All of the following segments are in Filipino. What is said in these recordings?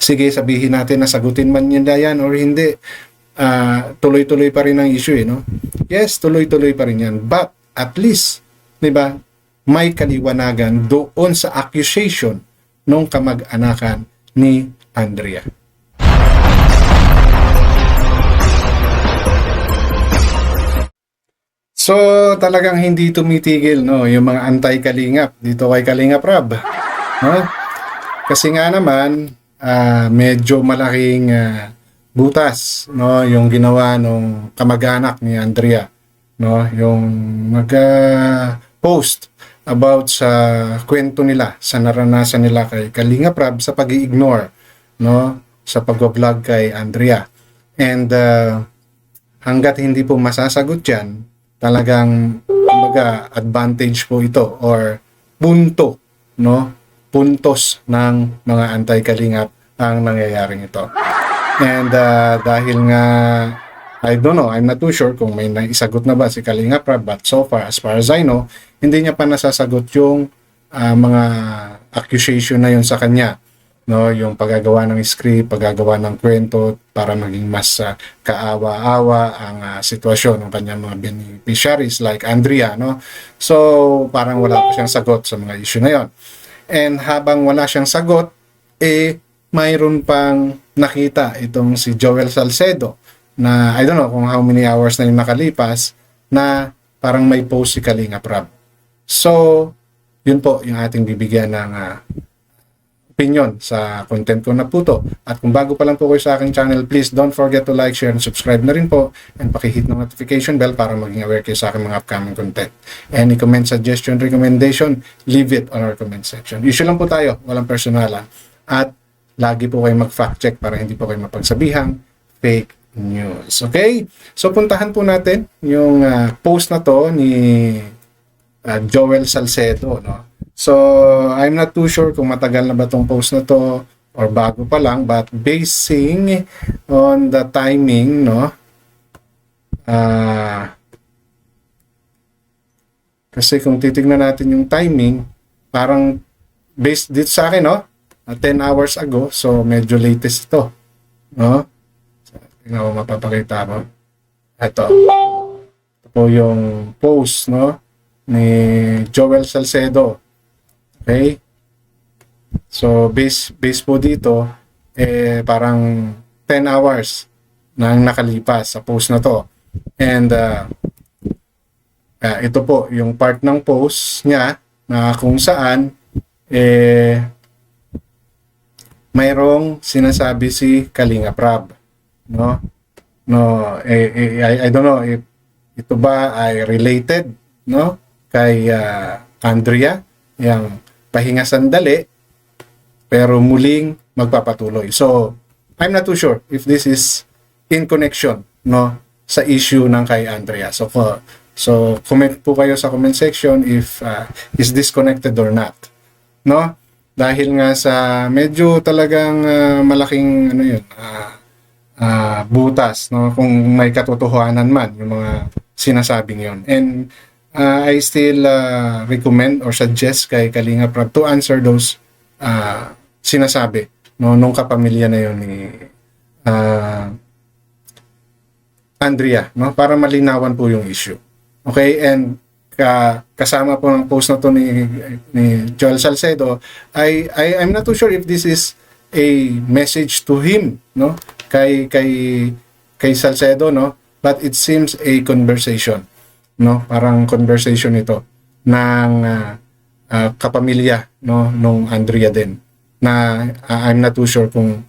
sige, sabihin natin na sagutin man niya yan or hindi, tuloy-tuloy pa rin ang issue, no? Yes, tuloy-tuloy pa rin yan. But, at least, di ba, may kaliwanagan doon sa accusation nung kamag-anakan ni Andrea. So, talagang hindi tumitigil, no, yung mga anti-Kalingap dito kay Kalingap Rab. No? Kasi nga naman, medyo malaking butas, no, yung ginawa nung kamag-anak ni Andrea, no, yung post about sa kwento nila, sa naranasan nila kay Kalingap Rab sa pag-i-ignore, no, sa pag-vlog kay Andrea. And hanggat hindi po masasagot yan, talagang kumbaga advantage po ito or punto, no, puntos ng mga anti-Kalingap ang nangyayaring ito. And dahil nga I don't know, I'm not too sure kung may naisagot na ba si Kalingap Rab, but so far as I know, hindi niya pa nasasagot yung mga accusation na yun sa kanya, no, yung paggagawa ng script, paggagawa ng kwento para maging mas kaawa-awa ang sitwasyon ng kanyang mga beneficiaries like Andrea, no. So parang wala pa siyang sagot sa mga issue na yon. And habang wala siyang sagot, mayroon pang nakita itong si Joel Salcedo na I don't know kung how many hours na yung nakalipas na parang may post si Kalingap Rab. So yun po yung ating bibigyan ng opinion sa content ko na po to. At kung bago pa lang po kayo sa aking channel, please don't forget to like, share, and subscribe na rin po. And pakihit ng notification bell para maging aware kayo sa aking mga upcoming content. Any comment, suggestion, recommendation, leave it on our comment section. Issue lang po tayo, walang personalan. At lagi po kayo mag-fact check para hindi po kayo mapagsabihang fake news. Okay? So puntahan po natin yung post na to ni Joel Salcedo, no? So, I'm not too sure kung matagal na ba tong post na to or bago pa lang, but basing on the timing, no, kasi kung titignan natin yung timing, parang based dito sa akin, no, 10 hours ago, so medyo latest ito, no. So, tingnan mo, mapapakita mo. Ito po yung post, no, ni Joel Salcedo. Okay? So, base po dito, parang 10 hours nang nakalipas sa post na to. And, ito po, yung part ng post niya na kung saan, mayroong sinasabi si Kalingap Rab. No? No, I don't know if ito ba ay related, no, kay Andrea, yung pahinga sandali, pero muling magpapatuloy. So, I'm not too sure if this is in connection, no, sa issue ng kay Andrea. So, comment po kayo sa comment section if is disconnected or not. No? Dahil nga sa medyo talagang malaking ano yun, butas, no, kung may katotohanan man yung mga sinasabing yun. And I still recommend or suggest kay Kalingap Rab to answer those sinasabi, no, nung kapamilya na yun ni Andrea, no, para malinawan po yung issue. Okay, and kasama po ng post na to ni Joel Salcedo, I'm not too sure if this is a message to him, no, kay Salcedo, no, but it seems a conversation, no, parang conversation ito ng kapamilya, no, nung Andrea din, na I'm not too sure kung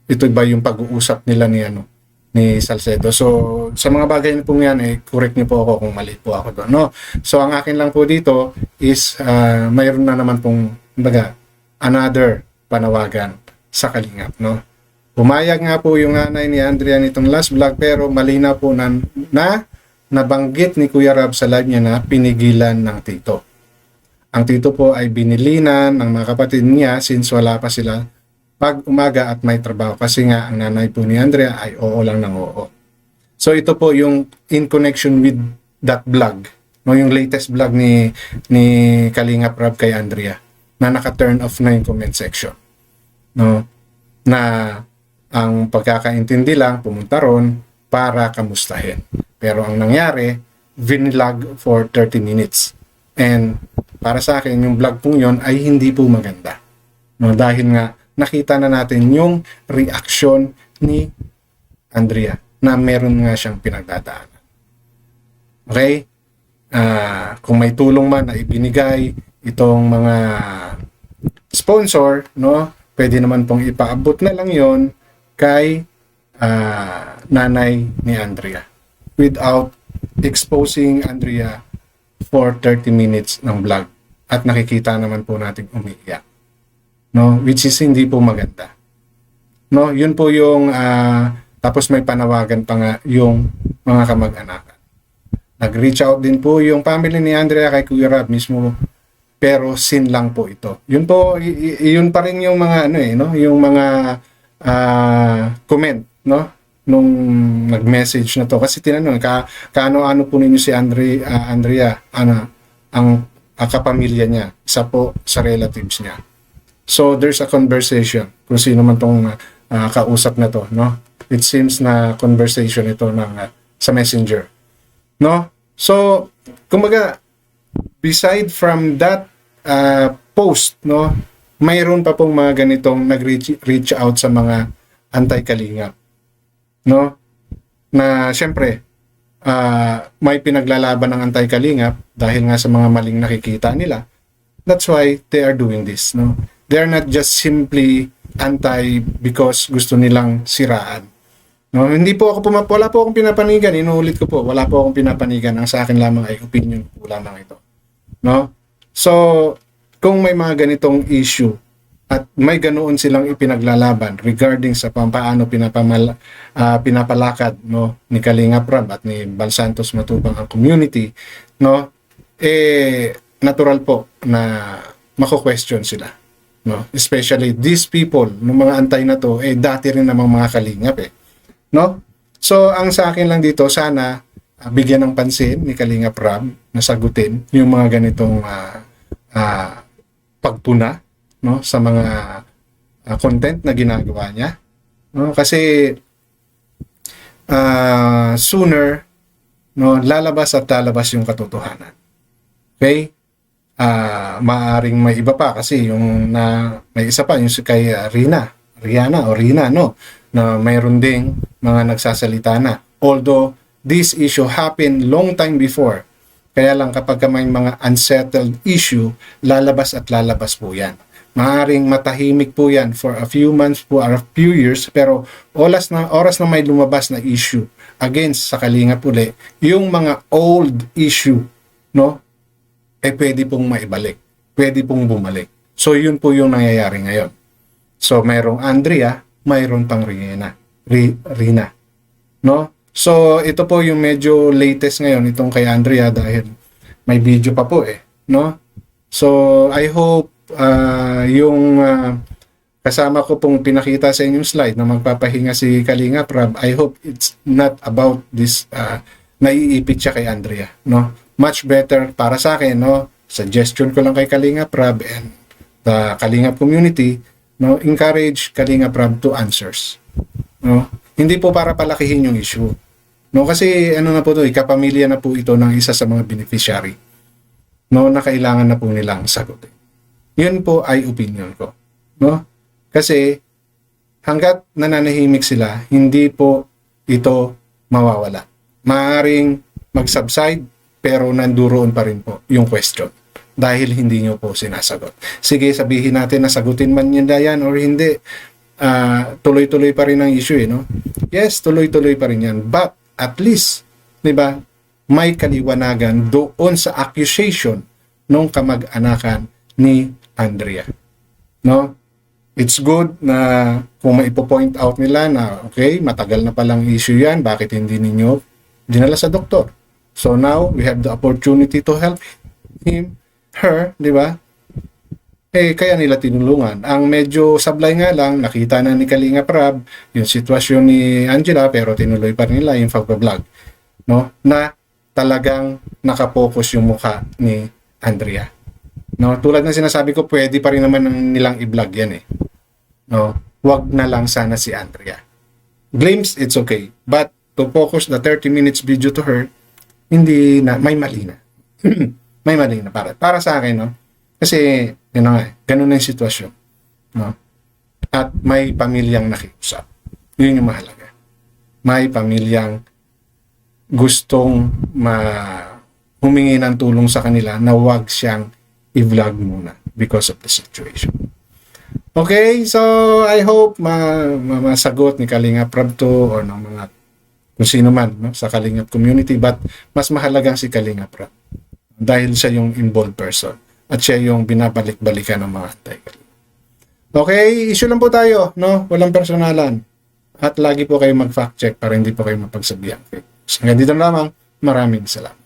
ito ba yung pag-uusap nila ni Salcedo. So sa mga bagay po yan, correct niyo po ako kung mali po ako doon, no. So ang akin lang po dito is mayroon na naman pong another panawagan sa Kalingap, no. Pumayag nga po yung nanay ni Andrea nitong last vlog, pero malinaw po na nabanggit ni Kuya Rab sa live niya na pinigilan ng tito. Ang tito po ay binilinan ng mga kapatid niya since wala pa sila pag umaga at may trabaho, kasi nga ang nanay po ni Andrea ay oo lang ng oo. So ito po yung in connection with that vlog, no, yung latest vlog ni Kalingap Rab kay Andrea na naka-turn off na yung comment section, no. na ang pagkakaintindi lang, pumunta ron para kamustahin. Pero ang nangyari, vinlog for 30 minutes. And para sa akin, yung vlog pong yun ay hindi po maganda. No, dahil nga, nakita na natin yung reaction ni Andrea na meron nga siyang pinagdadaanan. Okay? Kung may tulong man na ibinigay itong mga sponsor, no, pwede naman pong ipaabot na lang yon kay nanay ni Andrea without exposing Andrea for 30 minutes ng vlog. At nakikita naman po natin umiiyak. No, which is hindi po maganda. No, yun po yung tapos may panawagan pa nga yung mga kamag-anakan. Nag-reach out din po yung family ni Andrea kay Kuya Rab mismo, pero sin lang po ito. Yun po, yun pa rin yung mga no, yung mga comment, no, nung nag-message na to. Kasi tinanong, kaano-ano po ninyo si Andrea, ang kapamilya niya, isa po sa relatives niya. So there's a conversation kung sino man tong kausap na to, no? It seems na conversation ito ng sa Messenger, no? So kumbaga, beside from that post, no, mayroon pa pong mga ganitong nag-reach out sa mga anti-kalingap, no, na syempre may pinaglalaban ng anti-kalingap dahil nga sa mga maling nakikita nila. That's why they are doing this, no. They are not just simply anti because gusto nilang siraan. No, hindi po ako wala po akong pinapanigan, inuulit ko po, wala po akong pinapanigan. Ang sa akin lamang ay opinion po lamang ito. No? So, kung may mga ganitong issue at may ganoon silang ipinaglalaban regarding sa paano pinapalakad, no, ni Kalinga Prab at ni Bal Santos Matubang ang community, no, natural po na mako-question sila. No, especially these people, ng mga antay na to, dati rin namang mga kalingap no? So, ang sa akin lang dito, sana bigyan ng pansin ni Kalinga Prab na sagutin yung mga ganitong pagpuna, no, sa mga content na ginagawa niya, no? Kasi sooner, no, lalabas yung katotohanan. Okay? Maaring may iba pa kasi yung may isa pa yung kay Rihanna, no, na mayroon ding mga nagsasalita na, although this issue happened long time before, kaya lang kapag may mga unsettled issue, lalabas po yan. Maaring matahimik po yan for a few months po or a few years, pero oras na may lumabas na issue against sa Kalingap uli, yung mga old issue, no, pwede pong maibalik. Pwede pong bumalik. So, yun po yung nangyayari ngayon. So, mayroong Andrea, mayroon pang Rina. No? So, ito po yung medyo latest ngayon, itong kay Andrea dahil may video pa po no? So, I hope yung kasama ko pong pinakita sa inyong slide na magpapahinga si Kalinga Prab, I hope it's not about this naiipit siya kay Andrea, no? Much better para sa akin, no? Suggestion ko lang kay Kalinga Prab and the Kalinga community, no? Encourage Kalinga Prab to answers, no? Hindi po para palakihin yung issue, no? Kasi ano na po to, kapamilya na po ito ng isa sa mga beneficiary, no, na kailangan na po nilang sagutin. Yun po ay opinion ko, no? Kasi hanggat nananahimik sila, hindi po ito mawawala. Maaring mag-subside, pero nanduroon pa rin po yung question dahil hindi nyo po sinasagot. Sige, sabihin natin na sagutin man nila yan or hindi, tuloy-tuloy pa rin ang issue, no? Yes, tuloy-tuloy pa rin yan, but at least, di ba, may kaliwanagan doon sa accusation ng kamag-anakan ni Andrea, no? It's good na kung maipo-point out nila na okay, matagal na palang issue yan, bakit hindi ninyo dinala sa doktor? So now, we have the opportunity to help her, di ba? Kaya nila tinulungan. Ang medyo sablay nga lang, nakita na ni Kalinga Prab yung sitwasyon ni Angela, pero tinuloy pa rin nila yung pag-vlog, no? Na talagang nakapokus yung mukha ni Andrea. No? Tulad ng sinasabi ko, pwede pa rin naman nilang i-vlog yan, no? wag na lang sana si Andrea. Glimpse, it's okay. But to focus the 30 minutes video to her, hindi na, may mali na. May mali na para sa akin, no? Kasi, yun na nga, ganun na yung sitwasyon. No? At may pamilyang nakiusap. Yun yung mahalaga. May pamilyang gustong humingi ng tulong sa kanila na wag siyang i-vlog muna because of the situation. Okay, so I hope masagot ni Kalingap Rab to or ng mga kung sino man, no, sa Kalingap community, but mas mahalagang si Kalingap Rab dahil siya yung involved person at siya yung binabalik-balikan ng mga anti-Kalingap. Okay, issue lang po tayo, no? Walang personalan. At lagi po kayo mag-fact check para hindi po kayo mapagsabihan. Okay? So, hanggang dito na lamang. Maraming salamat.